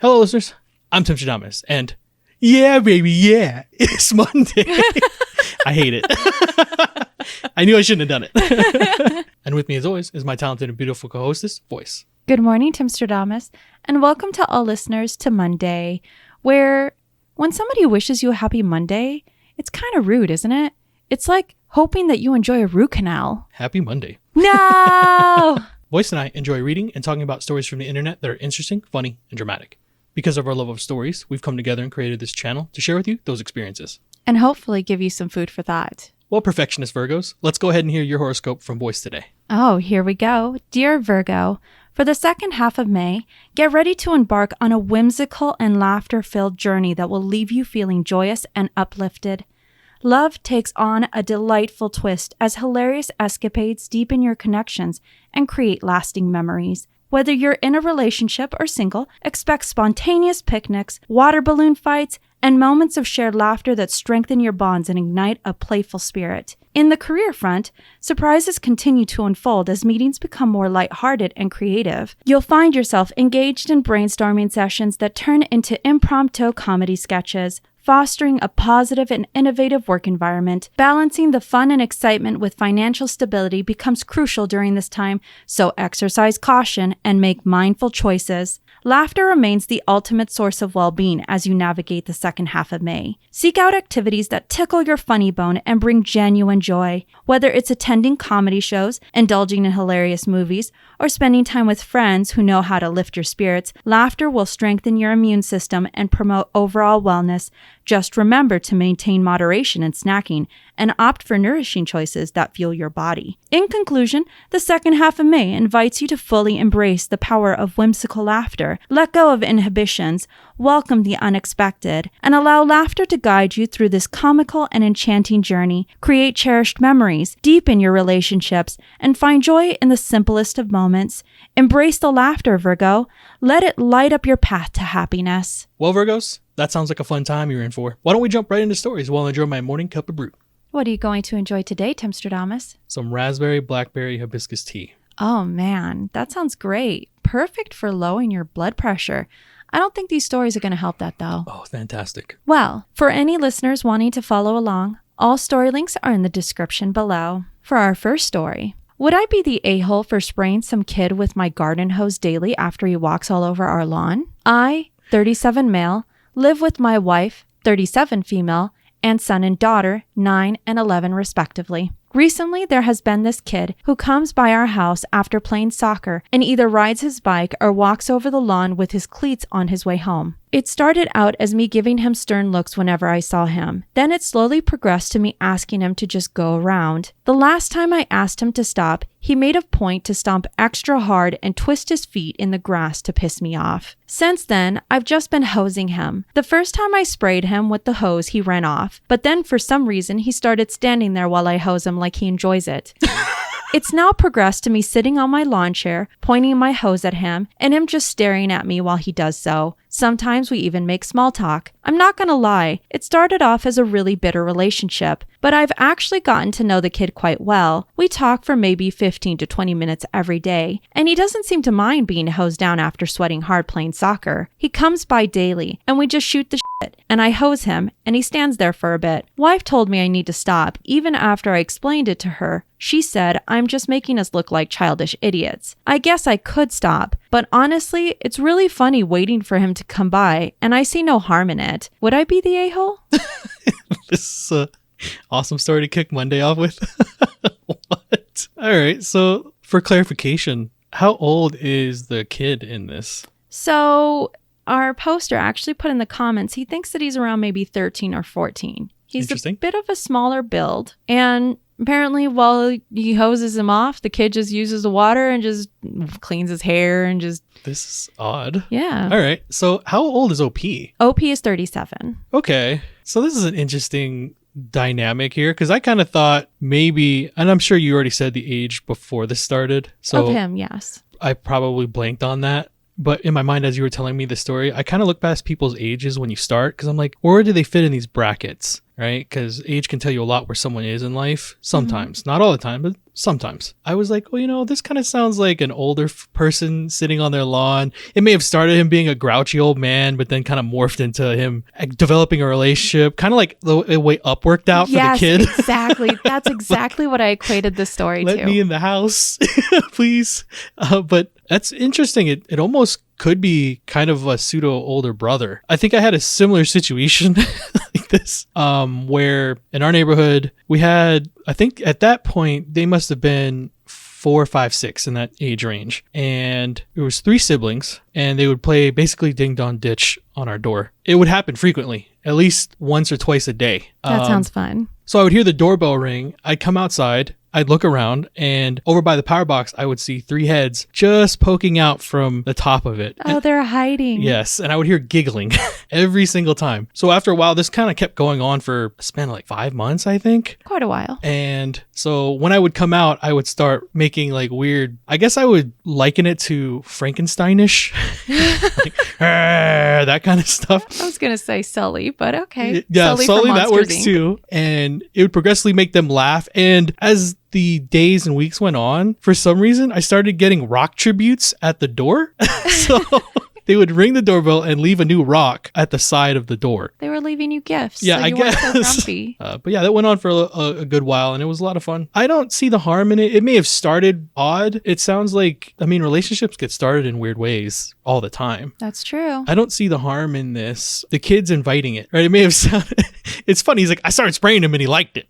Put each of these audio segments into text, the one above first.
Hello, listeners. I'm Timstradamus, and yeah, baby, yeah, it's Monday. I hate it. I knew I shouldn't have done it. And with me, as always, is my talented and beautiful co-hostess, Voyse. Good morning, Timstradamus, and welcome to all listeners to Monday, where when somebody wishes you a happy Monday, it's kind of rude, isn't it? It's like hoping that you enjoy a root canal. Happy Monday. No! Voyse and I enjoy reading and talking about stories from the internet that are interesting, funny, and dramatic. Because of our love of stories, we've come together and created this channel to share with you those experiences. And hopefully give you some food for thought. Well, perfectionist Virgos, let's go ahead and hear your horoscope from Voyse today. Oh, here we go. Dear Virgo, for the second half of May, get ready to embark on a whimsical and laughter-filled journey that will leave you feeling joyous and uplifted. Love takes on a delightful twist as hilarious escapades deepen your connections and create lasting memories. Whether you're in a relationship or single, expect spontaneous picnics, water balloon fights, and moments of shared laughter that strengthen your bonds and ignite a playful spirit. In the career front, surprises continue to unfold as meetings become more lighthearted and creative. You'll find yourself engaged in brainstorming sessions that turn into impromptu comedy sketches, fostering a positive and innovative work environment. Balancing the fun and excitement with financial stability becomes crucial during this time, so exercise caution and make mindful choices. Laughter remains the ultimate source of well-being as you navigate the second half of May. Seek out activities that tickle your funny bone and bring genuine joy. Whether it's attending comedy shows, indulging in hilarious movies, or spending time with friends who know how to lift your spirits, laughter will strengthen your immune system and promote overall wellness. Just remember to maintain moderation in snacking and opt for nourishing choices that fuel your body. In conclusion, the second half of May invites you to fully embrace the power of whimsical laughter, let go of inhibitions, welcome the unexpected, and allow laughter to guide you through this comical and enchanting journey. Create cherished memories, deepen your relationships, and find joy in the simplest of moments. Embrace the laughter, Virgo. Let it light up your path to happiness. Well, Virgos, that sounds like a fun time you're in for. Why don't we jump right into stories while I enjoy my morning cup of brew? What are you going to enjoy today, Timstradamus? Some raspberry blackberry hibiscus tea. Oh man, that sounds great. Perfect for lowering your blood pressure. I don't think these stories are going to help that though. Oh, fantastic. Well, for any listeners wanting to follow along, all story links are in the description below. For our first story, would I be the a-hole for spraying some kid with my garden hose daily after he walks all over our lawn? I, 37 male, live with my wife, 37 female, and son and daughter, 9 and 11 respectively. Recently, there has been this kid who comes by our house after playing soccer and either rides his bike or walks over the lawn with his cleats on his way home. It started out as me giving him stern looks whenever I saw him. Then it slowly progressed to me asking him to just go around. The last time I asked him to stop, he made a point to stomp extra hard and twist his feet in the grass to piss me off. Since then, I've just been hosing him. The first time I sprayed him with the hose, he ran off. But then for some reason, he started standing there while I hose him like he enjoys it. It's now progressed to me sitting on my lawn chair, pointing my hose at him, and him just staring at me while he does so. Sometimes we even make small talk. I'm not gonna lie, it started off as a really bitter relationship, but I've actually gotten to know the kid quite well. We talk for maybe 15 to 20 minutes every day, and he doesn't seem to mind being hosed down after sweating hard playing soccer. He comes by daily, and we just shoot the shit, and I hose him, and he stands there for a bit. Wife told me I need to stop, even after I explained it to her. She said, I'm just making us look like childish idiots. I guess I could stop, but honestly, it's really funny waiting for him to come by, and I see no harm in it. Would I be the a-hole? This is an awesome story to kick Monday off with. What? All right, so for clarification, how old is the kid in this? So our poster actually put in the comments, he thinks that he's around maybe 13 or 14. He's a bit of a smaller build, and apparently while he hoses him off, the kid just uses the water and just cleans his hair and just... This is odd. Yeah. All right. So how old is OP? OP is 37. Okay. So this is an interesting dynamic here because I kind of thought maybe, and I'm sure you already said the age before this started. So of him, yes. I probably blanked on that. But in my mind, as you were telling me the story, I kind of look past people's ages when you start because I'm like, where do they fit in these brackets? right? Because age can tell you a lot where someone is in life. Sometimes, not all the time, but sometimes. I was like, well, this kind of sounds like an older person sitting on their lawn. It may have started him being a grouchy old man, but then kind of morphed into him developing a relationship, kind of like the way Up worked out for the kid. Exactly. That's exactly what I equated the story to. Let me in the house, please. But that's interesting. It almost could be kind of a pseudo older brother. I think I had a similar situation like this, where in our neighborhood we had, I think at that point they must have been 4, 5, 6 in that age range, and it was 3 siblings, and they would play basically ding dong ditch on our door. It would happen frequently, at least once or twice a day. That sounds fun. So I would hear the doorbell ring. I'd come outside. I'd look around, and over by the power box, I would see 3 heads just poking out from the top of it. Oh, they're hiding. Yes, and I would hear giggling every single time. So after a while, this kind of kept going on for a span of like 5 months, I think. Quite a while. And so when I would come out, I would start making like weird, I guess I would liken it to Frankensteinish, like, that kind of stuff. I was going to say Sully, but okay. Yeah, Sully, that works Inc. too. And it would progressively make them laugh. And as the days and weeks went on, for some reason, I started getting rock tributes at the door. So they would ring the doorbell and leave a new rock at the side of the door. They were leaving you gifts. Yeah, so I you guess. weren't so grumpy. But yeah, that went on for a good while, and it was a lot of fun. I don't see the harm in it. It may have started odd. It sounds like, relationships get started in weird ways all the time. That's true. I don't see the harm in this. The kid's inviting it, right? It may have sounded... It's funny. He's like, I started spraying him and he liked it.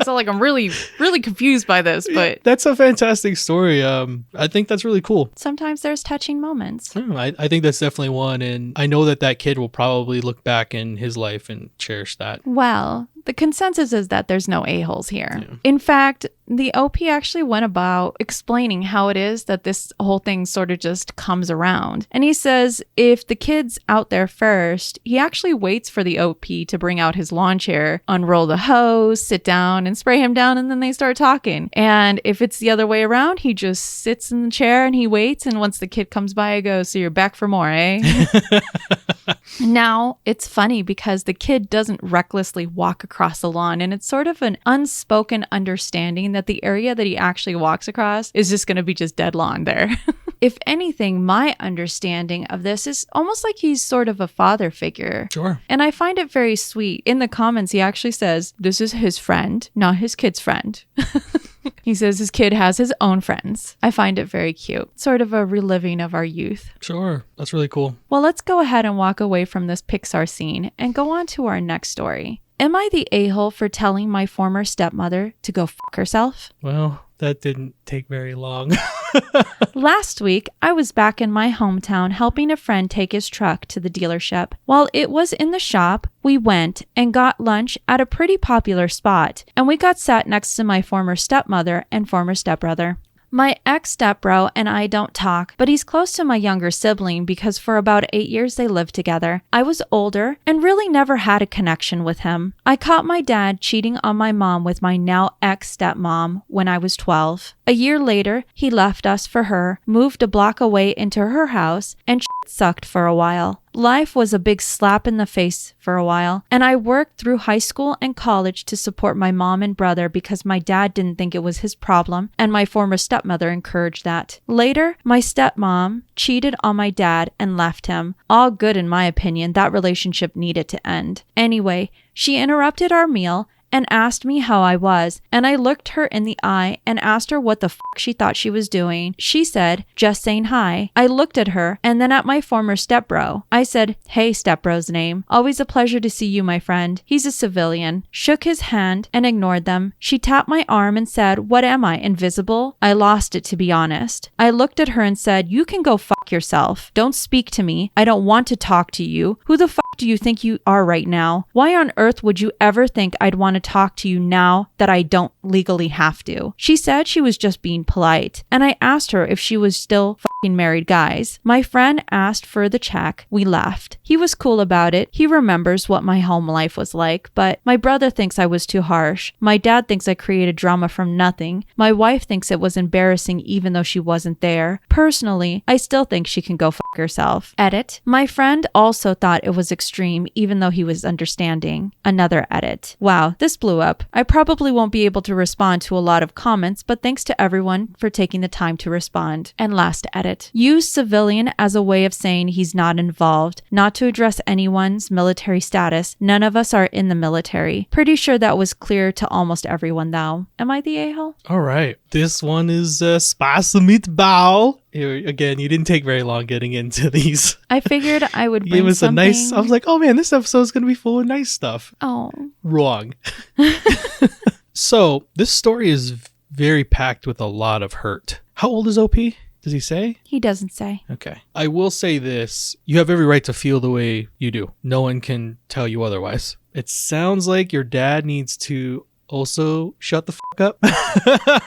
So like, I'm really, really confused by this, but... That's a fantastic story. I think that's really cool. Sometimes there's touching moments. I think that's definitely one. And I know that kid will probably look back in his life and cherish that. Well, the consensus is that there's no a-holes here. Yeah. In fact, the OP actually went about explaining how it is that this whole thing sort of just comes around. And he says if the kid's out there first, he actually waits for the OP to bring out his lawn chair, unroll the hose, sit down and spray him down, and then they start talking. And if it's the other way around, he just sits in the chair and he waits, and once the kid comes by, he goes, so you're back for more, eh? Now, it's funny because the kid doesn't recklessly walk across the lawn, and it's sort of an unspoken understanding that the area that he actually walks across is just going to be just dead lawn there. If anything, my understanding of this is almost like he's sort of a father figure. Sure. And I find it very sweet. In the comments, he actually says, this is his friend, not his kid's friend. He says his kid has his own friends. I find it very cute. Sort of a reliving of our youth. Sure. That's really cool. Well, let's go ahead and walk away from this Pixar scene and go on to our next story. Am I the a-hole for telling my former stepmother to go fuck herself? Well, that didn't take very long. Last week, I was back in my hometown helping a friend take his truck to the dealership. While it was in the shop, we went and got lunch at a pretty popular spot, and we got sat next to my former stepmother and former stepbrother. My ex-stepbro and I don't talk, but he's close to my younger sibling because for about 8 years they lived together. I was older and really never had a connection with him. I caught my dad cheating on my mom with my now ex-stepmom when I was 12. A year later, he left us for her, moved a block away into her house, and sucked for a while. Life was a big slap in the face for a while, and I worked through high school and college to support my mom and brother because my dad didn't think it was his problem, and my former stepmother encouraged that. Later, my stepmom cheated on my dad and left him. All good in my opinion, that relationship needed to end. Anyway, she interrupted our meal and asked me how I was, and I looked her in the eye and asked her what the fuck she thought she was doing. She said, just saying hi. I looked at her and then at my former stepbro. I said, hey, stepbro's name. Always a pleasure to see you, my friend. He's a civilian. Shook his hand and ignored them. She tapped my arm and said, what am I, invisible? I lost it, to be honest. I looked at her and said, you can go fuck yourself. Don't speak to me. I don't want to talk to you. Who the fuck do you think you are right now? Why on earth would you ever think I'd want to talk to you now that I don't legally have to? She said she was just being polite, and I asked her if she was still fucking married guys. My friend asked for the check. We left. He was cool about it. He remembers what my home life was like, but my brother thinks I was too harsh. My dad thinks I created drama from nothing. My wife thinks it was embarrassing even though she wasn't there. Personally, I still think thinks she can go fuck herself. Edit. My friend also thought it was extreme, even though he was understanding. Another edit. Wow, this blew up. I probably won't be able to respond to a lot of comments, but thanks to everyone for taking the time to respond. And last edit. Use civilian as a way of saying he's not involved, not to address anyone's military status. None of us are in the military. Pretty sure that was clear to almost everyone though. Am I the a-hole? All right. This one is Spaß Meatball. Again, you didn't take very long getting into these. I figured I would bring It was something. a nice, I was like, oh man, this episode's going to be full of nice stuff. Oh. Wrong. So this story is very packed with a lot of hurt. How old is OP? Does he say? He doesn't say. Okay. I will say this. You have every right to feel the way you do. No one can tell you otherwise. It sounds like your dad needs to also shut the fuck up.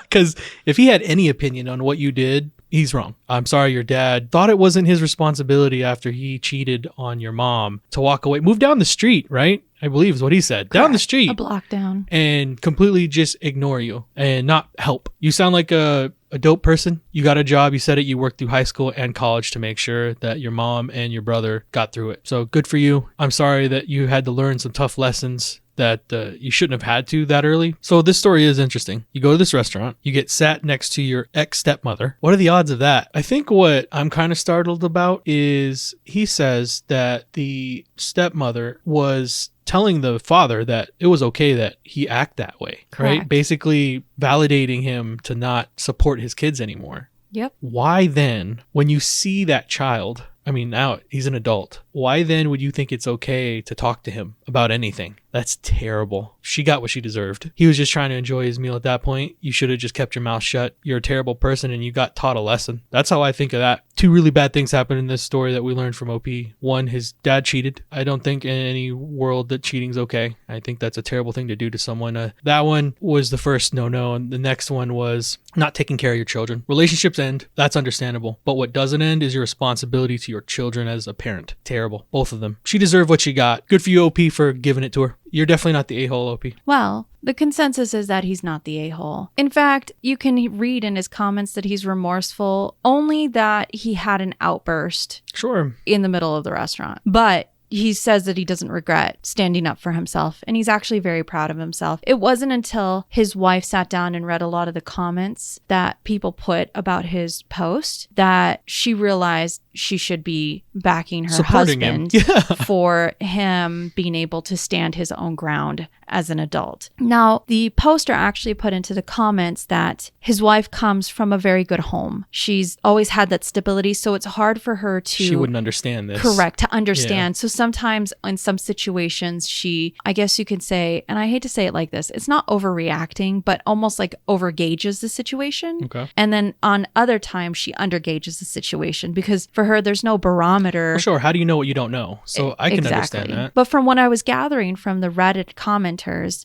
Because if he had any opinion on what you did, he's wrong. I'm sorry your dad thought it wasn't his responsibility after he cheated on your mom to walk away. Move down the street, right? I believe is what he said. Down the street. A block down. And completely just ignore you and not help. You sound like a dope person. You got a job. You said it. You worked through high school and college to make sure that your mom and your brother got through it. So good for you. I'm sorry that you had to learn some tough lessons that you shouldn't have had to that early. So this story is interesting. You go to this restaurant, you get sat next to your ex-stepmother. What are the odds of that? I think what I'm kind of startled about is he says that the stepmother was telling the father that it was okay that he act that way, Correct. right? Basically validating him to not support his kids anymore. Yep. Why then, when you see that child, I mean, now he's an adult, why then would you think it's okay to talk to him about anything? That's terrible. She got what she deserved. He was just trying to enjoy his meal at that point. You should have just kept your mouth shut. You're a terrible person and you got taught a lesson. That's how I think of that. Two really bad things happened in this story that we learned from OP. One, his dad cheated. I don't think in any world that cheating's okay. I think that's a terrible thing to do to someone. That one was the first no-no, and the next one was not taking care of your children. Relationships end. That's understandable. But what doesn't end is your responsibility to your children as a parent. Terrible. Both of them. She deserved what she got. Good for you, OP, for giving it to her. You're definitely not the a-hole, OP. Well, the consensus is that he's not the a-hole. In fact, you can read in his comments that he's remorseful, only that he had an outburst. Sure. In the middle of the restaurant. But he says that he doesn't regret standing up for himself, and he's actually very proud of himself. It wasn't until his wife sat down and read a lot of the comments that people put about his post that she realized she should be backing her Supporting husband him. Yeah. for him being able to stand his own ground as an adult. Now, the poster actually put into the comments that his wife comes from a very good home. She's always had that stability, so it's hard for her to... She wouldn't understand this. Correct, to understand. Yeah. So sometimes in some situations, she, I guess you could say, and I hate to say it like this, it's not overreacting, but almost like overgauges the situation. Okay. And then on other times, she undergauges the situation because for her, there's no barometer. Well, sure. How do you know what you don't know? So I can understand that. But from what I was gathering from the Reddit commenters,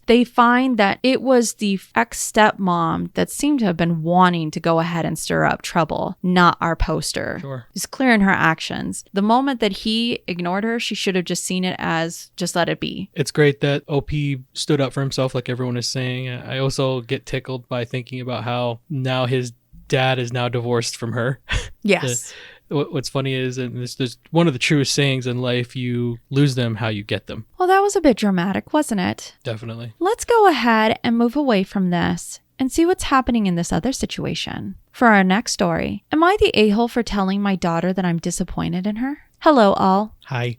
they find that it was the ex-stepmom that seemed to have been wanting to go ahead and stir up trouble, not our poster. Sure. It's clear in her actions. The moment that he ignored her, she should have just seen it as just let it be. It's great that OP stood up for himself like everyone is saying. I also get tickled by thinking about how now his dad is now divorced from her. Yes. What's funny is, and this is one of the truest sayings in life, you lose them how you get them. Well, that was a bit dramatic, wasn't it? Definitely. Let's go ahead and move away from this and see what's happening in this other situation. For our next story, am I the a-hole for telling my daughter that I'm disappointed in her? Hello, all. Hi.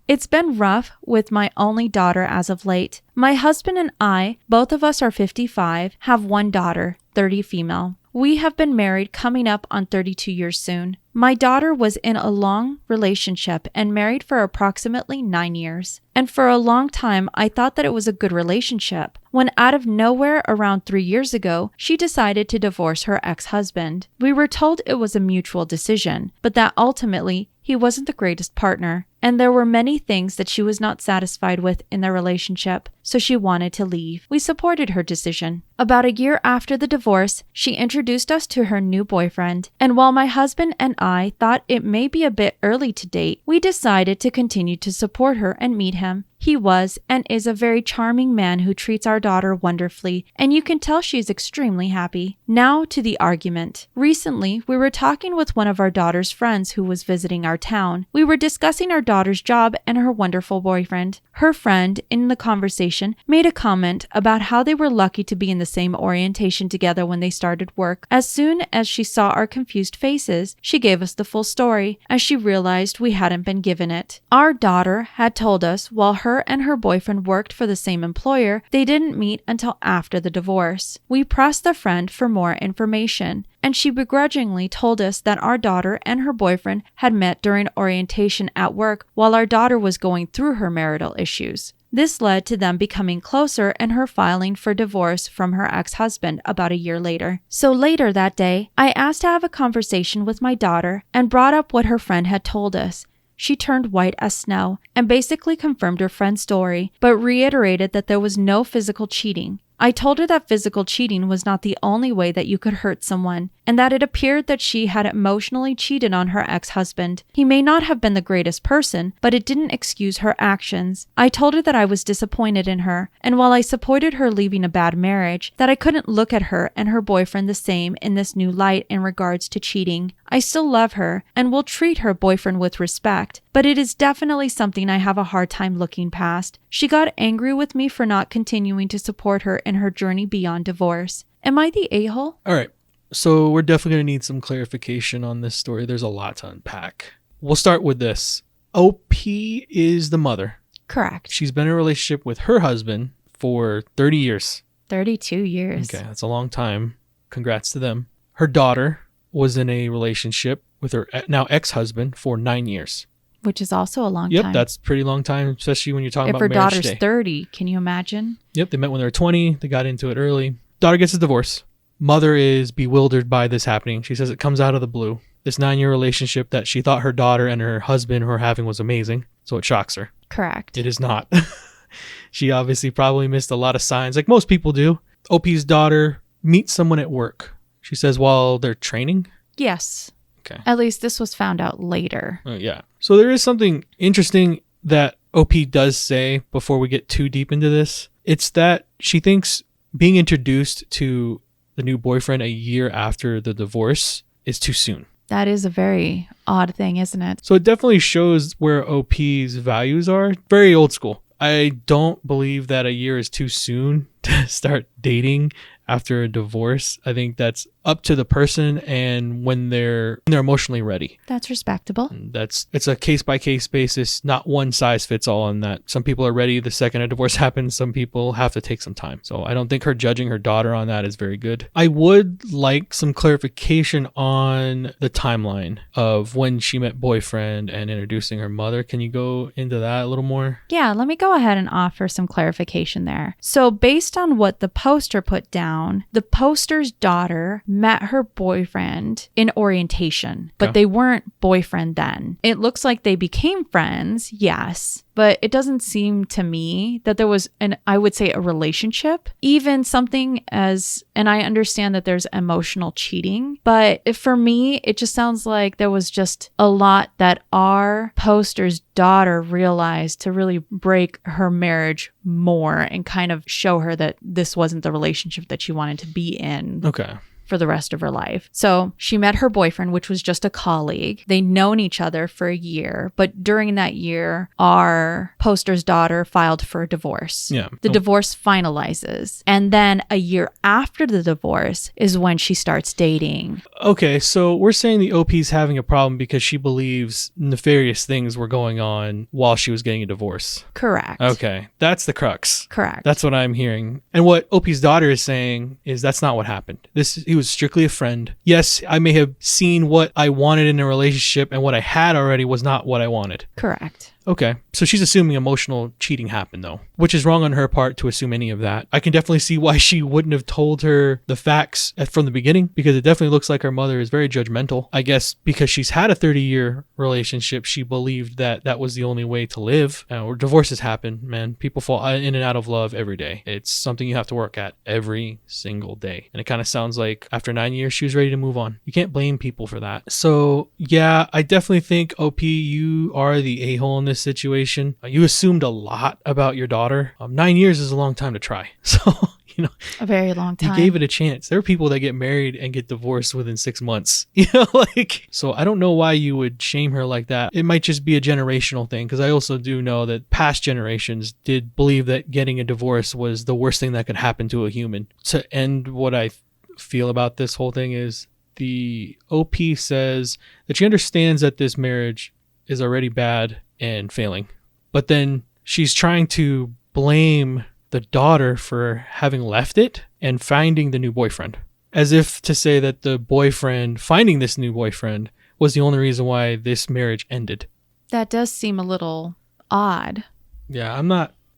It's been rough with my only daughter as of late. My husband and I, both of us are 55, have one daughter, 30 female. We have been married coming up on 32 years soon. My daughter was in a long relationship and married for approximately 9 years. And for a long time, I thought that it was a good relationship. When out of nowhere around 3 years ago, she decided to divorce her ex-husband. We were told it was a mutual decision, but that ultimately he wasn't the greatest partner. And there were many things that she was not satisfied with in their relationship, so she wanted to leave. We supported her decision. About a year after the divorce, she introduced us to her new boyfriend, and while my husband and I thought it may be a bit early to date, we decided to continue to support her and meet him. He was and is a very charming man who treats our daughter wonderfully, and you can tell she's extremely happy. Now to the argument. Recently, we were talking with one of our daughter's friends who was visiting our town. We were discussing our daughter's job and her wonderful boyfriend. Her friend, in the conversation, made a comment about how they were lucky to be in the same orientation together when they started work. As soon as she saw our confused faces, she gave us the full story, as she realized we hadn't been given it. Our daughter had told us while her and her boyfriend worked for the same employer, they didn't meet until after the divorce. We pressed the friend for more information, and she begrudgingly told us that our daughter and her boyfriend had met during orientation at work while our daughter was going through her marital issues. This led to them becoming closer and her filing for divorce from her ex-husband about a year later. So later that day, I asked to have a conversation with my daughter and brought up what her friend had told us. She turned white as snow and basically confirmed her friend's story, but reiterated that there was no physical cheating. I told her that physical cheating was not the only way that you could hurt someone, and that it appeared that she had emotionally cheated on her ex-husband. He may not have been the greatest person, but it didn't excuse her actions. I told her that I was disappointed in her, and while I supported her leaving a bad marriage, that I couldn't look at her and her boyfriend the same in this new light in regards to cheating. I still love her and will treat her boyfriend with respect, but it is definitely something I have a hard time looking past. She got angry with me for not continuing to support her in her journey beyond divorce. Am I the a-hole? All right. So we're definitely going to need some clarification on this story. There's a lot to unpack. We'll start with this. OP is the mother. Correct. She's been in a relationship with her husband for 30 years. 32 years. Okay, that's a long time. Congrats to them. Her daughter was in a relationship with her now ex-husband for 9 years. Which is also a long time. Yep, that's a pretty long time, especially when you're talking about marriage. If her daughter's day. 30, can you imagine? Yep, they met when they were 20. They got into it early. Daughter gets a divorce. Mother is bewildered by this happening. She says it comes out of the blue. This 9-year relationship that she thought her daughter and her husband were having was amazing, so it shocks her. Correct. It is not. She obviously probably missed a lot of signs, like most people do. OP's daughter meets someone at work. She says while they're training. Yes. Okay. At least this was found out later. Yeah. So there is something interesting that OP does say before we get too deep into this. It's that she thinks being introduced to the new boyfriend a year after the divorce is too soon. That is a very odd thing, isn't it? So it definitely shows where OP's values are. Very old school. I don't believe that a year is too soon to start dating after a divorce. I think that's up to the person and when they're emotionally ready. That's respectable. It's a case by case basis, not one size fits all on that. Some people are ready the second a divorce happens. Some people have to take some time. So I don't think her judging her daughter on that is very good. I would like some clarification on the timeline of when she met boyfriend and introducing her mother. Can you go into that a little more? Yeah, let me go ahead and offer some clarification there. So based on what the poster put down, the poster's daughter met her boyfriend in orientation, but they weren't boyfriend then. It looks like they became friends, yes, but it doesn't seem to me that there was I would say a relationship, even something as, and I understand that there's emotional cheating, but for me, it just sounds like there was just a lot that our poster's daughter realized to really break her marriage more and kind of show her that this wasn't the relationship that she wanted to be in. Okay. For the rest of her life. So she met her boyfriend, which was just a colleague. They'd known each other for a year, but during that year, our poster's daughter filed for a divorce. Yeah. The divorce finalizes. And then a year after the divorce is when she starts dating. Okay, so we're saying the OP's having a problem because she believes nefarious things were going on while she was getting a divorce. Correct. Okay, that's the crux. Correct. That's what I'm hearing. And what OP's daughter is saying is that's not what happened. He was strictly a friend. Yes, I may have seen what I wanted in a relationship and what I had already was not what I wanted. Correct. Okay, so she's assuming emotional cheating happened though, which is wrong on her part to assume any of that. I can definitely see why she wouldn't have told her the facts from the beginning, because it definitely looks like her mother is very judgmental. I guess because she's had a 30-year relationship, she believed that that was the only way to live. Or divorces happen, man. People fall in and out of love every day. It's something you have to work at every single day. And it kind of sounds like after 9 years, she was ready to move on. You can't blame people for that. So yeah, I definitely think, OP, you are the a-hole in this situation. You assumed a lot about your daughter. 9 years is a long time to try. So, a very long time. You gave it a chance. There are people that get married and get divorced within 6 months. So I don't know why you would shame her like that. It might just be a generational thing, because I also do know that past generations did believe that getting a divorce was the worst thing that could happen to a human. To end what I feel about this whole thing is, the OP says that she understands that this marriage is already bad and failing, but then she's trying to blame the daughter for having left it and finding the new boyfriend, as if to say that the boyfriend finding this new boyfriend was the only reason why this marriage ended. That does seem a little odd. Yeah,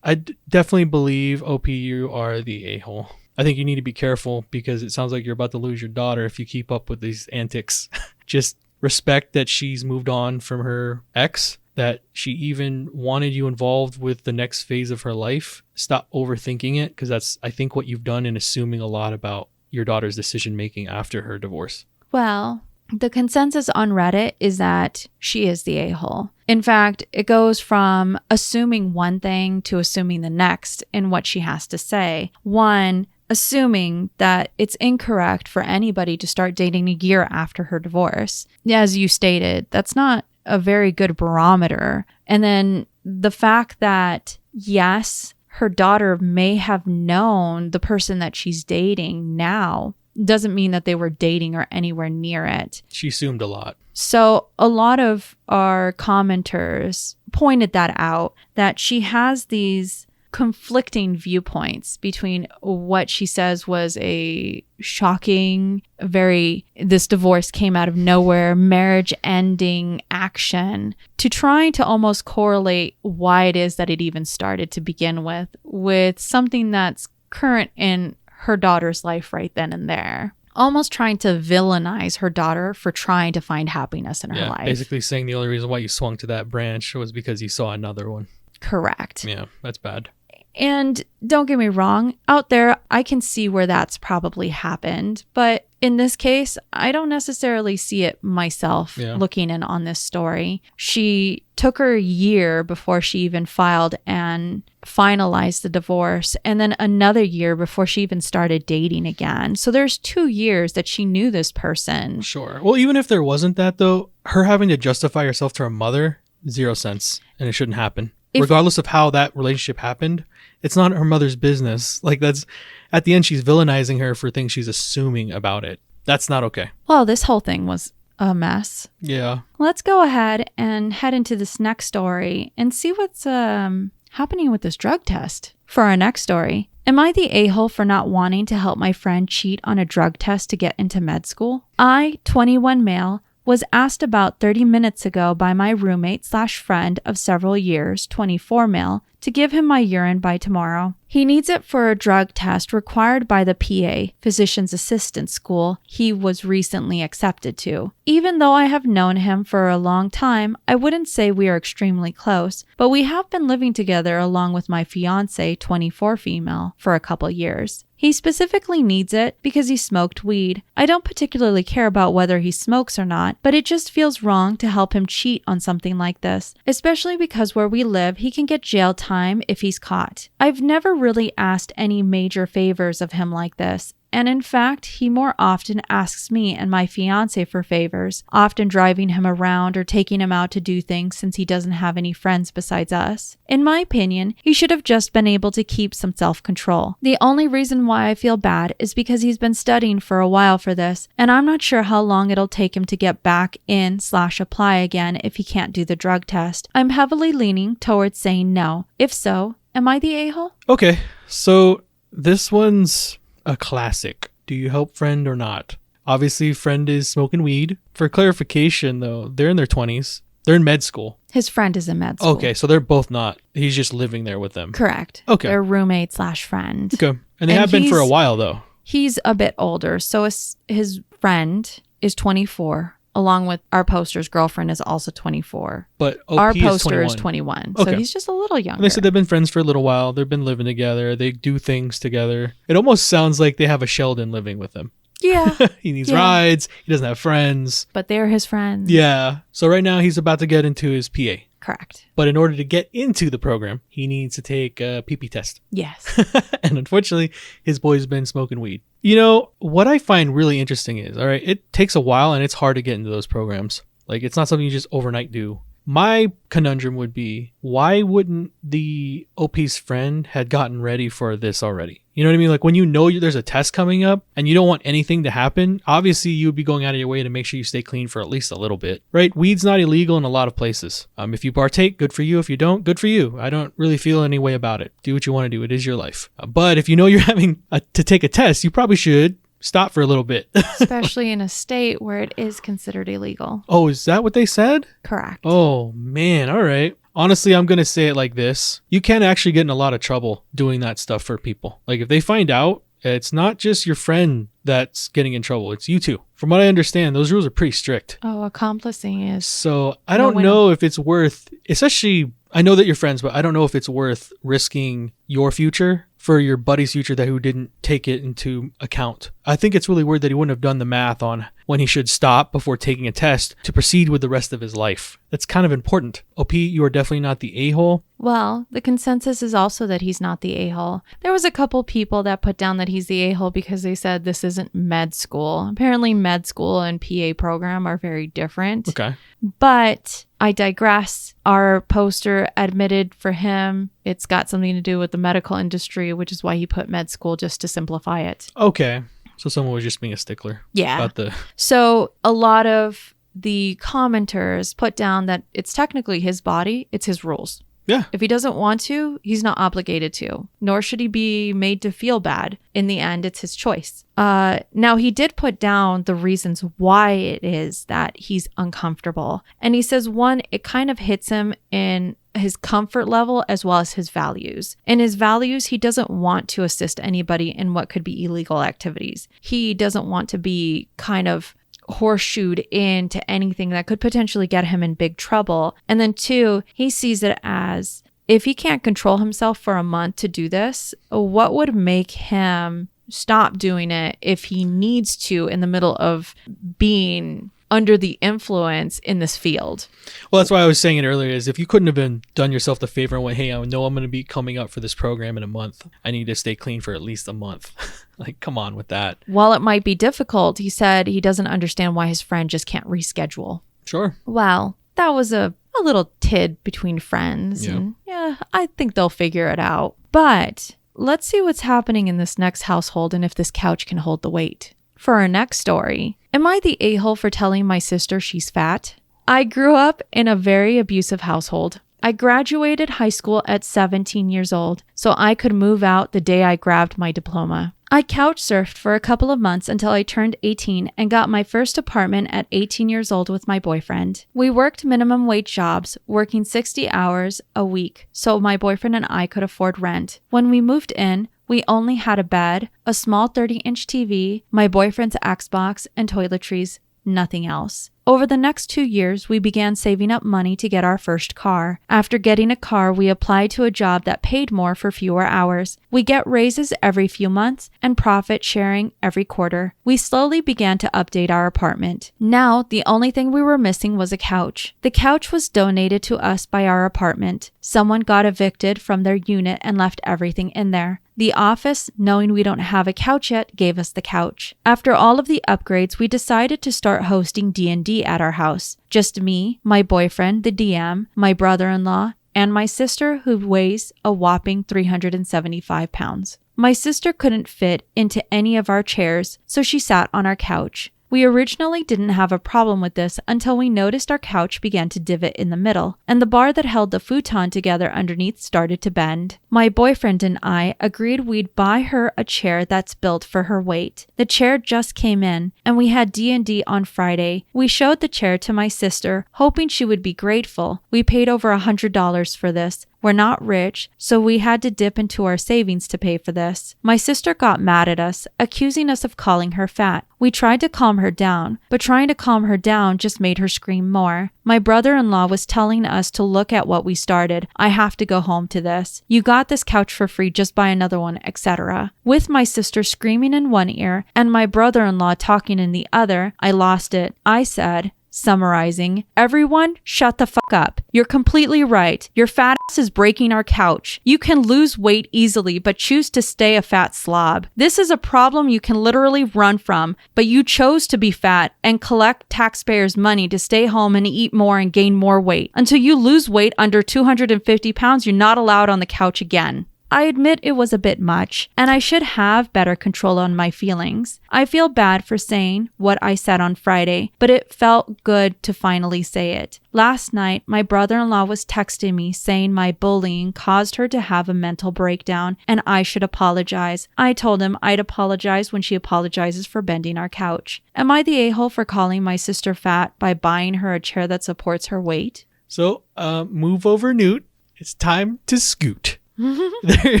I definitely believe, OP, you are the a-hole. I think you need to be careful, because it sounds like you're about to lose your daughter if you keep up with these antics. Just respect that she's moved on from her ex, that she even wanted you involved with the next phase of her life. Stop overthinking it, because that's, I think, what you've done in assuming a lot about your daughter's decision making after her divorce. Well, the consensus on Reddit is that she is the a-hole. In fact, it goes from assuming one thing to assuming the next in what she has to say. One, assuming that it's incorrect for anybody to start dating a year after her divorce. As you stated, that's not a very good barometer. And then the fact that, yes, her daughter may have known the person that she's dating now doesn't mean that they were dating or anywhere near it. She assumed a lot. So a lot of our commenters pointed that out, that she has these conflicting viewpoints between what she says was a shocking, this divorce came out of nowhere, marriage ending action, to trying to almost correlate why it is that it even started to begin with something that's current in her daughter's life right then and there. Almost trying to villainize her daughter for trying to find happiness in her life. Basically saying the only reason why you swung to that branch was because you saw another one. Correct. Yeah, that's bad. And don't get me wrong, out there, I can see where that's probably happened. But in this case, I don't necessarily see it myself looking in on this story. She took her a year before she even filed and finalized the divorce, and then another year before she even started dating again. So there's 2 years that she knew this person. Sure. Well, even if there wasn't that, though, her having to justify herself to her mother, 0 sense, and it shouldn't happen. Regardless of how that relationship happened, it's not her mother's business. That's, at the end, she's villainizing her for things she's assuming about it. That's not okay. Well, this whole thing was a mess. Yeah. Let's go ahead and head into this next story and see what's happening with this drug test. For our next story, am I the a-hole for not wanting to help my friend cheat on a drug test to get into med school? I, 21 male, was asked about 30 minutes ago by my roommate/friend of several years, 24 male, to give him my urine by tomorrow. He needs it for a drug test required by the PA, Physician's Assistant School, he was recently accepted to. Even though I have known him for a long time, I wouldn't say we are extremely close, but we have been living together along with my fiance, 24 female, for a couple years. He specifically needs it because he smoked weed. I don't particularly care about whether he smokes or not, but it just feels wrong to help him cheat on something like this, especially because where we live, he can get jail time if he's caught. I've never really asked any major favors of him like this. And in fact, he more often asks me and my fiance for favors, often driving him around or taking him out to do things since he doesn't have any friends besides us. In my opinion, he should have just been able to keep some self-control. The only reason why I feel bad is because he's been studying for a while for this, and I'm not sure how long it'll take him to get back in/apply again if he can't do the drug test. I'm heavily leaning towards saying no. If so, am I the a-hole? Okay, so this one's a classic. Do you help friend or not? Obviously, friend is smoking weed. For clarification, though, they're in their 20s. They're in med school. His friend is in med school. Okay, so they're both not. He's just living there with them. Correct. Okay. They're roommate/friend. Okay. And they have been for a while, though. He's a bit older. So his friend is 24, along with our poster's girlfriend is also 24. But OP our poster is 21. Okay. So he's just a little younger. And they said they've been friends for a little while. They've been living together. They do things together. It almost sounds like they have a Sheldon living with them. Yeah. He needs rides. He doesn't have friends. But they're his friends. Yeah. So right now he's about to get into his PA. Correct. But in order to get into the program, he needs to take a PP test. Yes. And unfortunately, his boy's been smoking weed. You know, what I find really interesting is, all right, it takes a while and it's hard to get into those programs. Like, it's not something you just overnight do. My conundrum would be, why wouldn't the OP's friend had gotten ready for this already? You know what I mean? Like, when you know there's a test coming up and you don't want anything to happen, obviously you would be going out of your way to make sure you stay clean for at least a little bit, right? Weed's not illegal in a lot of places. If you partake, good for you. If you don't, good for you. I don't really feel any way about it. Do what you want to do. It is your life. But if you know you're having to take a test, you probably should stop for a little bit. Especially in a state where it is considered illegal. Oh, is that what they said? Correct. Oh, man. All right. Honestly, I'm going to say it like this. You can actually get in a lot of trouble doing that stuff for people. Like, if they find out, it's not just your friend that's getting in trouble. It's you too. From what I understand, those rules are pretty strict. Oh, accomplishing is... So I don't know if it's worth, especially, I know that you're friends, but I don't know if it's worth risking your future for your buddy's future who didn't take it into account. I think it's really weird that he wouldn't have done the math on when he should stop before taking a test to proceed with the rest of his life. That's kind of important. OP, you are definitely not the a-hole. Well, the consensus is also that he's not the a-hole. There was a couple people that put down that he's the a-hole because they said this isn't med school. Apparently med school and PA program are very different. Okay. But I digress. Our poster admitted for him it's got something to do with the medical industry, which is why he put med school, just to simplify it. Okay. So someone was just being a stickler. Yeah. About the... So a lot of the commenters put down that it's technically his body, it's his rules. Yeah. If he doesn't want to, he's not obligated to, nor should he be made to feel bad. In the end, it's his choice. Now, he did put down the reasons why it is that he's uncomfortable. And he says, one, it kind of hits him in his comfort level as well as his values. In his values, he doesn't want to assist anybody in what could be illegal activities. He doesn't want to be kind of horseshoed into anything that could potentially get him in big trouble. And then two, he sees it as if he can't control himself for a month to do this, what would make him stop doing it if he needs to in the middle of being under the influence in this field? Well, that's why I was saying it earlier, is if you couldn't have done yourself the favor and went, hey, I know I'm going to be coming up for this program in a month. I need to stay clean for at least a month. Like, come on with that. While it might be difficult, he said he doesn't understand why his friend just can't reschedule. Sure. Well, that was a little tid between friends. Yeah. And yeah, I think they'll figure it out. But let's see what's happening in this next household and if this couch can hold the weight. For our next story, am I the a-hole for telling my sister she's fat? I grew up in a very abusive household. I graduated high school at 17 years old, so I could move out the day I grabbed my diploma. I couch surfed for a couple of months until I turned 18 and got my first apartment at 18 years old with my boyfriend. We worked minimum wage jobs, working 60 hours a week, so my boyfriend and I could afford rent. When we moved in, we only had a bed, a small 30-inch TV, my boyfriend's Xbox, and toiletries, nothing else. Over the next 2 years, we began saving up money to get our first car. After getting a car, we applied to a job that paid more for fewer hours. We get raises every few months and profit sharing every quarter. We slowly began to update our apartment. Now, the only thing we were missing was a couch. The couch was donated to us by our apartment. Someone got evicted from their unit and left everything in there. The office, knowing we don't have a couch yet, gave us the couch. After all of the upgrades, we decided to start hosting D&D at our house. Just me, my boyfriend, the DM, my brother-in-law, and my sister, who weighs a whopping 375 pounds. My sister couldn't fit into any of our chairs, so she sat on our couch. We originally didn't have a problem with this until we noticed our couch began to divot in the middle, and the bar that held the futon together underneath started to bend. My boyfriend and I agreed we'd buy her a chair that's built for her weight. The chair just came in, and we had D&D on Friday. We showed the chair to my sister, hoping she would be grateful. We paid over $100 for this. We're not rich, so we had to dip into our savings to pay for this. My sister got mad at us, accusing us of calling her fat. We tried to calm her down, but trying to calm her down just made her scream more. My brother-in-law was telling us to look at what we started. I have to go home to this. You got this couch for free, just buy another one, etc. With my sister screaming in one ear and my brother-in-law talking in the other, I lost it. I said, summarizing, everyone, shut the fuck up. You're completely right. Your fat ass is breaking our couch. You can lose weight easily, but choose to stay a fat slob. This is a problem you can literally run from, but you chose to be fat and collect taxpayers' money to stay home and eat more and gain more weight. Until you lose weight under 250 pounds, you're not allowed on the couch again. I admit it was a bit much, and I should have better control on my feelings. I feel bad for saying what I said on Friday, but it felt good to finally say it. Last night, my brother-in-law was texting me saying my bullying caused her to have a mental breakdown and I should apologize. I told him I'd apologize when she apologizes for bending our couch. Am I the a-hole for calling my sister fat by buying her a chair that supports her weight? So, move over, Newt. It's time to scoot. There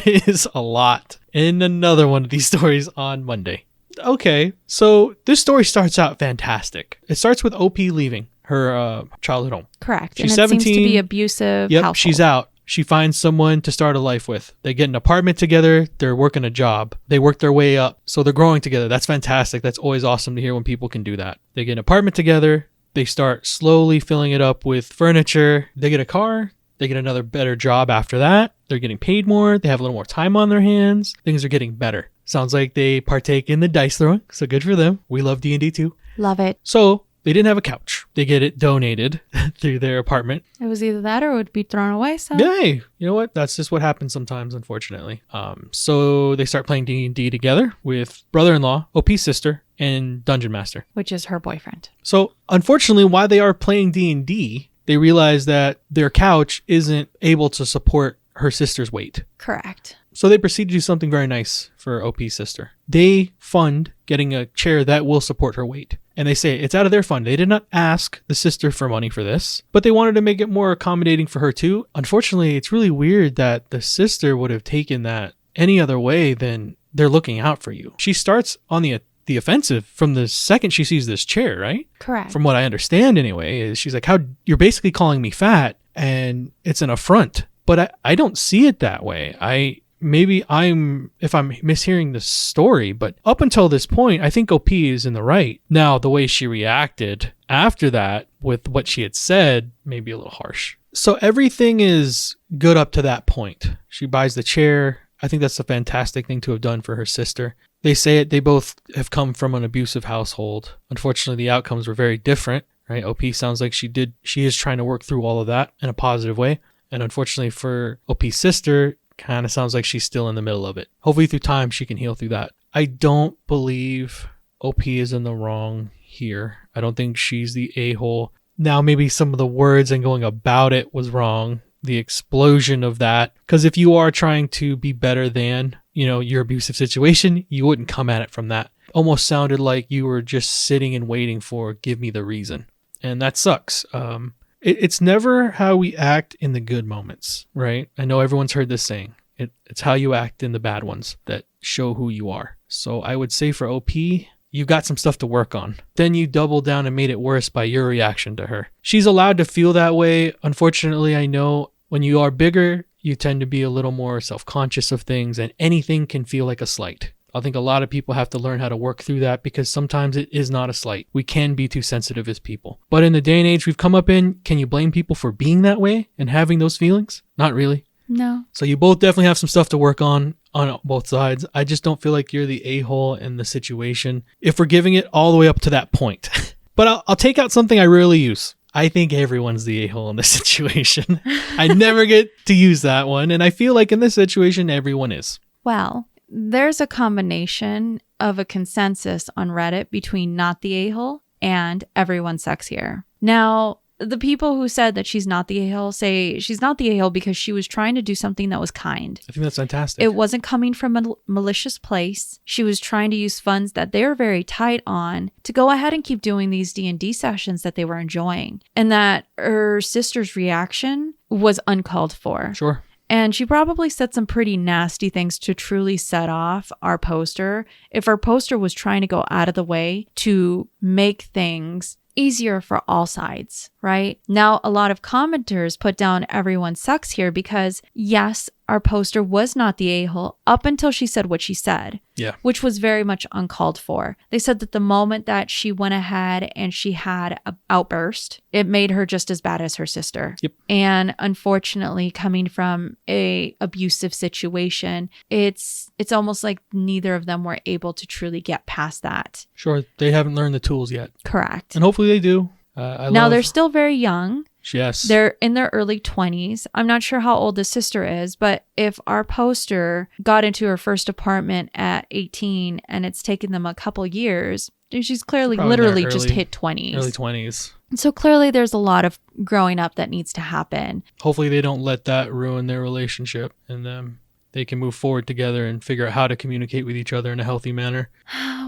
is a lot in another one of these stories on Monday. Okay, so this story starts out fantastic. It starts with OP leaving her childhood home. Correct. She's and it 17. seems to be abusive household. She's out. She finds someone to start a life with. They get an apartment together. They're working a job. They work their way up. So they're growing together. That's fantastic. That's always awesome to hear when people can do that. They get an apartment together. They start slowly filling it up with furniture. They get a car. They get another better job after that. They're getting paid more. They have a little more time on their hands. Things are getting better. Sounds like they partake in the dice throwing. So good for them. We love D&D too. Love it. So they didn't have a couch. They get it donated through their apartment. It was either that or it would be thrown away. So Yay! You know what? That's just what happens sometimes, unfortunately. So they start playing D&D together with brother-in-law, OP's sister, and Dungeon Master. which is her boyfriend. So unfortunately, while they are playing D&D, they realize that their couch isn't able to support her sister's weight. Correct. So they proceed to do something very nice for OP's sister. They fund getting a chair that will support her weight. And they say it's out of their fund. They did not ask the sister for money for this, but they wanted to make it more accommodating for her too. Unfortunately, it's really weird that the sister would have taken that any other way than they're looking out for you. She starts on the offensive from the second she sees this chair, right? Correct. From what I understand anyway, is she's like, you're basically calling me fat and it's an affront. But I don't see it that way. If I'm mishearing the story, but up until this point, I think OP is in the right. Now, the way she reacted after that with what she had said may be a little harsh. So everything is good up to that point. She buys the chair. I think that's a fantastic thing to have done for her sister. They say it. They both have come from an abusive household. Unfortunately, the outcomes were very different, right? OP sounds like she is trying to work through all of that in a positive way. And unfortunately for OP's sister, kind of sounds like she's still in the middle of it. Hopefully through time, she can heal through that. I don't believe OP is in the wrong here. I don't think she's the a-hole. Now, maybe some of the words and going about it was wrong. The explosion of that. Because if you are trying to be better than, your abusive situation, you wouldn't come at it from that. Almost sounded like you were just sitting and waiting for, give me the reason. And that sucks. It's never how we act in the good moments, right? I know everyone's heard this saying. It's how you act in the bad ones that show who you are. So I would say for OP, you've got some stuff to work on. Then you doubled down and made it worse by your reaction to her. She's allowed to feel that way. Unfortunately, I know when you are bigger, you tend to be a little more self-conscious of things and anything can feel like a slight. I think a lot of people have to learn how to work through that because sometimes it is not a slight. We can be too sensitive as people. But in the day and age we've come up in, can you blame people for being that way and having those feelings? Not really. No. So you both definitely have some stuff to work on both sides. I just don't feel like you're the a-hole in the situation if we're giving it all the way up to that point. But I'll take out something I rarely use. I think everyone's the a-hole in this situation. I never get to use that one. And I feel like in this situation, everyone is. Well, there's a combination of a consensus on Reddit between not the a-hole and everyone sucks here. Now, the people who said that she's not the a-hole say she's not the a-hole because she was trying to do something that was kind. I think that's fantastic. It wasn't coming from a malicious place. She was trying to use funds that they were very tight on to go ahead and keep doing these D&D sessions that they were enjoying. And that her sister's reaction was uncalled for. Sure. And she probably said some pretty nasty things to truly set off our poster if our poster was trying to go out of the way to make things easier for all sides, right? Now, a lot of commenters put down everyone sucks here because, yes, our poster was not the a-hole up until she said what she said, which was very much uncalled for. They said that the moment that she went ahead and she had an outburst, it made her just as bad as her sister. Yep. And unfortunately, coming from a abusive situation, it's almost like neither of them were able to truly get past that. Sure, they haven't learned the tools yet. Correct. And hopefully they do. They're still very young. Yes. They're in their early 20s. I'm not sure how old the sister is, but if our poster got into her first apartment at 18 and it's taken them a couple years, she's clearly literally just hit 20s. Early 20s. So clearly there's a lot of growing up that needs to happen. Hopefully they don't let that ruin their relationship and they can move forward together and figure out how to communicate with each other in a healthy manner.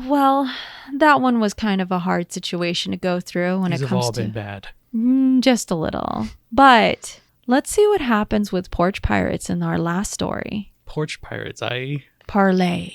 Well, that one was kind of a hard situation to go through when These it comes have all to... been bad. Just a little. But let's see what happens with porch pirates in our last story. Porch pirates, Parlay.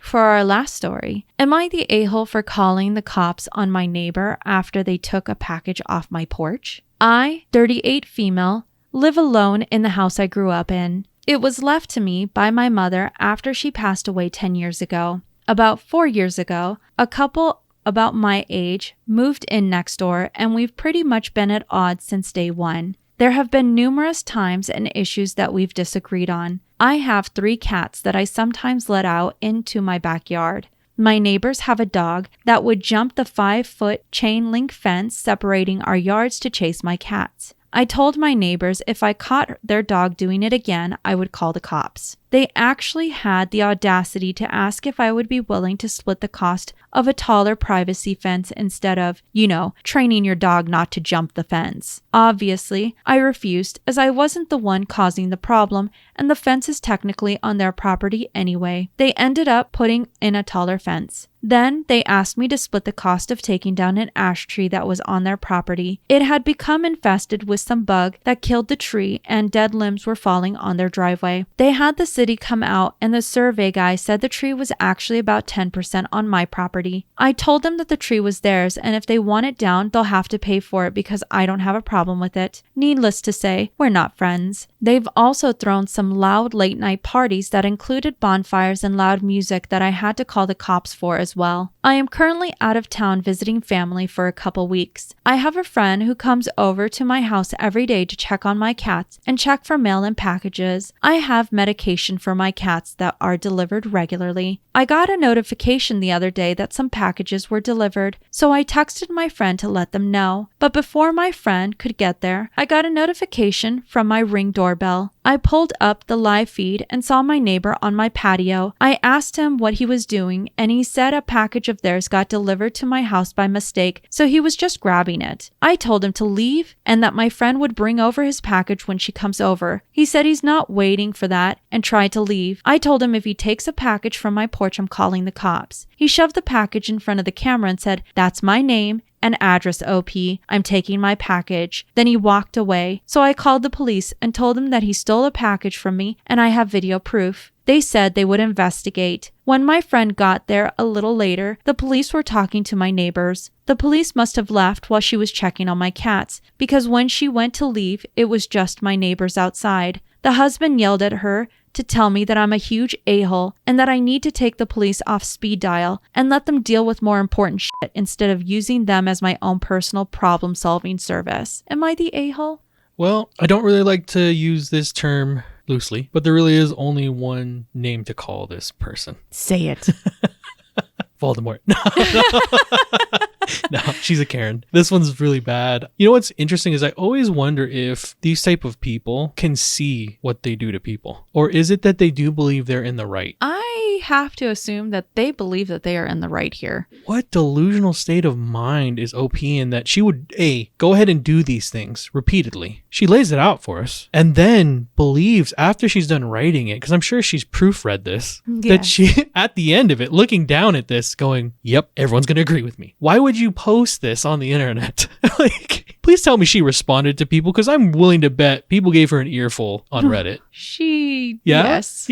For our last story, am I the a-hole for calling the cops on my neighbor after they took a package off my porch? I, 38 female, live alone in the house I grew up in. It was left to me by my mother after she passed away 10 years ago. About 4 years ago, a couple about my age moved in next door, and we've pretty much been at odds since day one. There have been numerous times and issues that we've disagreed on. I have 3 cats that I sometimes let out into my backyard. My neighbors have a dog that would jump the 5-foot chain link fence separating our yards to chase my cats. I told my neighbors if I caught their dog doing it again, I would call the cops. They actually had the audacity to ask if I would be willing to split the cost of a taller privacy fence instead of, training your dog not to jump the fence. Obviously, I refused as I wasn't the one causing the problem and the fence is technically on their property anyway. They ended up putting in a taller fence. Then they asked me to split the cost of taking down an ash tree that was on their property. It had become infested with some bug that killed the tree and dead limbs were falling on their driveway. They had the city come out and the survey guy said the tree was actually about 10% on my property. I told them that the tree was theirs and if they want it down, they'll have to pay for it because I don't have a problem with it. Needless to say, we're not friends. They've also thrown some loud late night parties that included bonfires and loud music that I had to call the cops for as well. I am currently out of town visiting family for a couple weeks. I have a friend who comes over to my house every day to check on my cats and check for mail and packages. I have medication for my cats that are delivered regularly. I got a notification the other day that some packages were delivered, so I texted my friend to let them know. But before my friend could get there, I got a notification from my Ring doorbell. I pulled up the live feed and saw my neighbor on my patio. I asked him what he was doing, and he said a package of theirs got delivered to my house by mistake, so he was just grabbing it. I told him to leave and that my friend would bring over his package when she comes over. He said he's not waiting for that and tried to leave. I told him if he takes a package from my porch, I'm calling the cops. He shoved the package in front of the camera and said, "That's my name and address, OP. I'm taking my package." Then he walked away. So I called the police and told them that he stole a package from me and I have video proof. They said they would investigate. When my friend got there a little later, the police were talking to my neighbors. The police must have left while she was checking on my cats because when she went to leave, it was just my neighbors outside. The husband yelled at her to tell me that I'm a huge a-hole and that I need to take the police off speed dial and let them deal with more important shit instead of using them as my own personal problem-solving service. Am I the a-hole? Well, I don't really like to use this term loosely, but there really is only one name to call this person. Say it. Voldemort. No, she's a Karen. This one's really bad. You know what's interesting is I always wonder if these type of people can see what they do to people. Or is it that they do believe they're in the right? I have to assume that they believe that they are in the right here. What delusional state of mind is OP in that she would, A, go ahead and do these things repeatedly, She lays it out for us and then believes after she's done writing it, because I'm sure she's proofread this, that she, at the end of it, looking down at this going, yep, everyone's going to agree with me. Why would you post this on the internet? Like, please tell me she responded to people, because I'm willing to bet people gave her an earful on Reddit. Yes.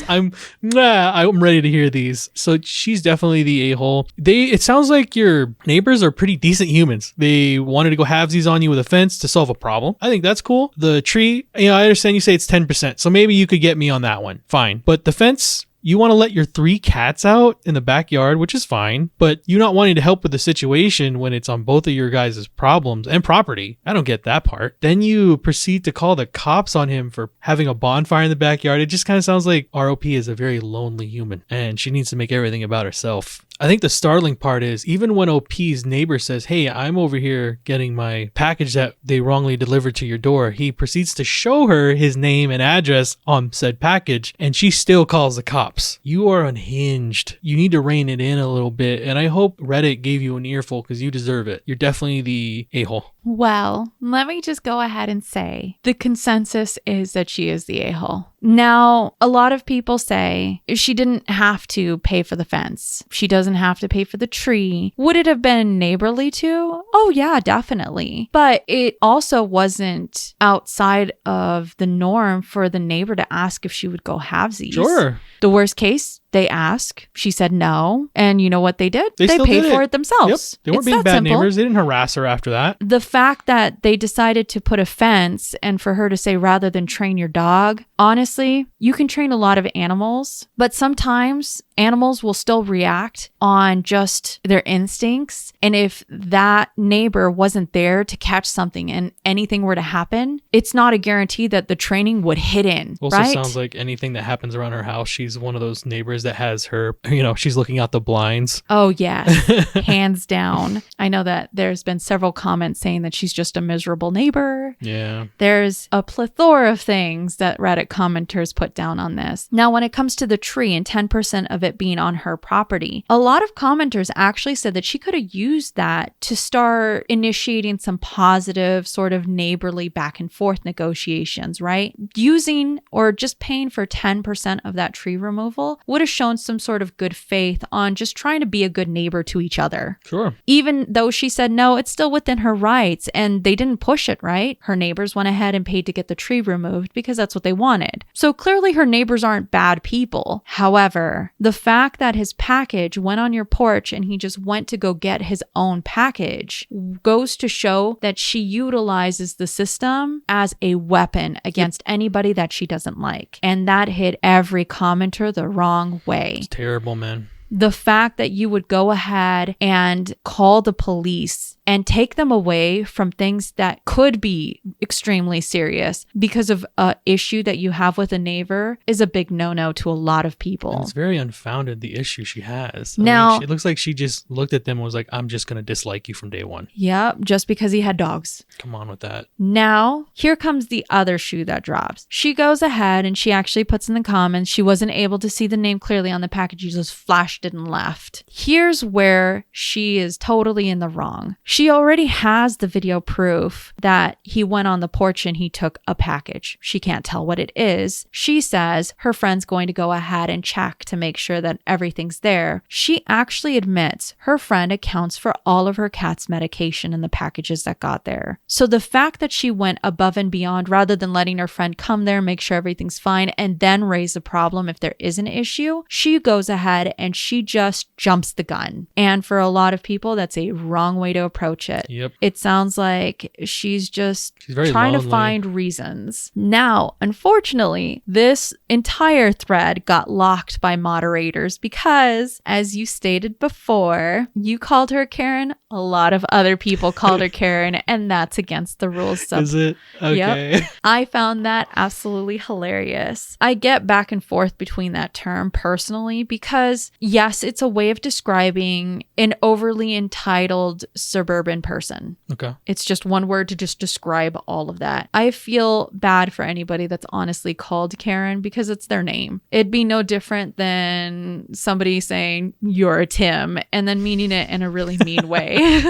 I'm ready to hear these. So she's definitely the a-hole. It sounds like your neighbors are pretty decent humans. They wanted to go halvesies on you with a fence to solve a problem. I think that's cool. The tree, I understand you say it's 10%, so maybe you could get me on that one. Fine. But the fence, you want to let your 3 cats out in the backyard, which is fine, but you not wanting to help with the situation when it's on both of your guys' problems and property. I don't get that part. Then you proceed to call the cops on him for having a bonfire in the backyard. It just kind of sounds like ROP is a very lonely human and she needs to make everything about herself. I think the startling part is even when OP's neighbor says, hey, I'm over here getting my package that they wrongly delivered to your door, he proceeds to show her his name and address on said package, and she still calls the cops. You are unhinged. You need to rein it in a little bit, and I hope Reddit gave you an earful because you deserve it. You're definitely the a-hole. Well, let me just go ahead and say the consensus is that she is the a-hole. Now, a lot of people say she didn't have to pay for the fence. She doesn't have to pay for the tree. Would it have been neighborly too? Oh yeah, definitely. But it also wasn't outside of the norm for the neighbor to ask if she would go halvesies. Sure. The worst case, they ask. She said no. And you know what they did? They paid for it themselves. Yep. They weren't being bad neighbors. They didn't harass her after that. The fact that they decided to put a fence and for her to say rather than train your dog, honestly, you can train a lot of animals, but sometimes animals will still react on just their instincts. And if that neighbor wasn't there to catch something and anything were to happen, it's not a guarantee that the training would hit in. Also right? Sounds like anything that happens around her house, she's one of those neighbors that has her, she's looking out the blinds. Oh, yes. Hands down. I know that there's been several comments saying that she's just a miserable neighbor. Yeah. There's a plethora of things that Reddit commenters put down on this. Now, when it comes to the tree and 10% of it being on her property, a lot of commenters actually said that she could have used that to start initiating some positive sort of neighborly back and forth negotiations, right? Using or just paying for 10% of that tree removal would have shown some sort of good faith on just trying to be a good neighbor to each other. Sure. Even though she said no, it's still within her rights and they didn't push it, right? Her neighbors went ahead and paid to get the tree removed because that's what they wanted. So clearly her neighbors aren't bad people. However, the fact that his package went on your porch and he just went to go get his own package goes to show that she utilizes the system as a weapon against anybody that she doesn't like. And that hit every commenter the wrong way. It's terrible, man. The fact that you would go ahead and call the police and take them away from things that could be extremely serious because of an issue that you have with a neighbor is a big no-no to a lot of people. And it's very unfounded, the issue she has. Now, it looks like she just looked at them and was like, I'm just going to dislike you from day one. Yeah, just because he had dogs. Come on with that. Now, here comes the other shoe that drops. She goes ahead and she actually puts in the comments she wasn't able to see the name clearly on the package. She just flashed it and left. Here's where she is totally in the wrong. She already has the video proof that he went on the porch and he took a package. She can't tell what it is. She says her friend's going to go ahead and check to make sure that everything's there. She actually admits her friend accounts for all of her cat's medication in the packages that got there. So the fact that she went above and beyond rather than letting her friend come there, make sure everything's fine, and then raise a problem if there is an issue, she goes ahead and she just jumps the gun. And for a lot of people, that's a wrong way to approach it. Yep. It sounds like she's very trying lonely. to find reasons. Now, unfortunately, this entire thread got locked by moderators because, as you stated before, you called her Karen. A lot of other people called her Karen, and that's against the rules. Is it? Okay. Yep. I found that absolutely hilarious. I get back and forth between that term personally because, yes, it's a way of describing an overly entitled suburban person. Okay. It's just one word to just describe all of that. I feel bad for anybody that's honestly called Karen because it's their name. It'd be no different than somebody saying, you're a Tim, and then meaning it in a really mean way.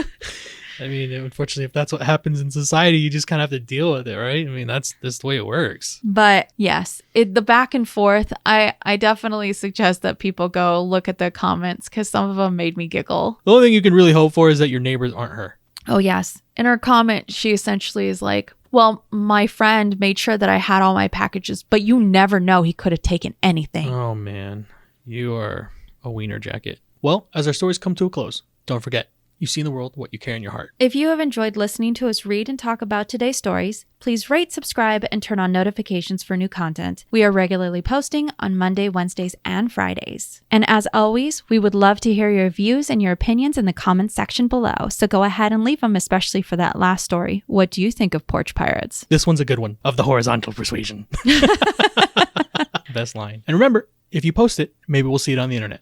I mean, unfortunately, if that's what happens in society, you just kind of have to deal with it, right? I mean, that's the way it works. But yes, the back and forth, I definitely suggest that people go look at the comments because some of them made me giggle. The only thing you can really hope for is that your neighbors aren't her. Oh, yes. In her comment, she essentially is like, well, my friend made sure that I had all my packages, but you never know. He could have taken anything. Oh, man. You are a wiener jacket. Well, as our stories come to a close, don't forget, you see in the world what you carry in your heart. If you have enjoyed listening to us read and talk about today's stories, please rate, subscribe, and turn on notifications for new content. We are regularly posting on Monday, Wednesdays, and Fridays. And as always, we would love to hear your views and your opinions in the comments section below. So go ahead and leave them, especially for that last story. What do you think of porch pirates? This one's a good one, of the horizontal persuasion. Best line. And remember, if you post it, maybe we'll see it on the internet.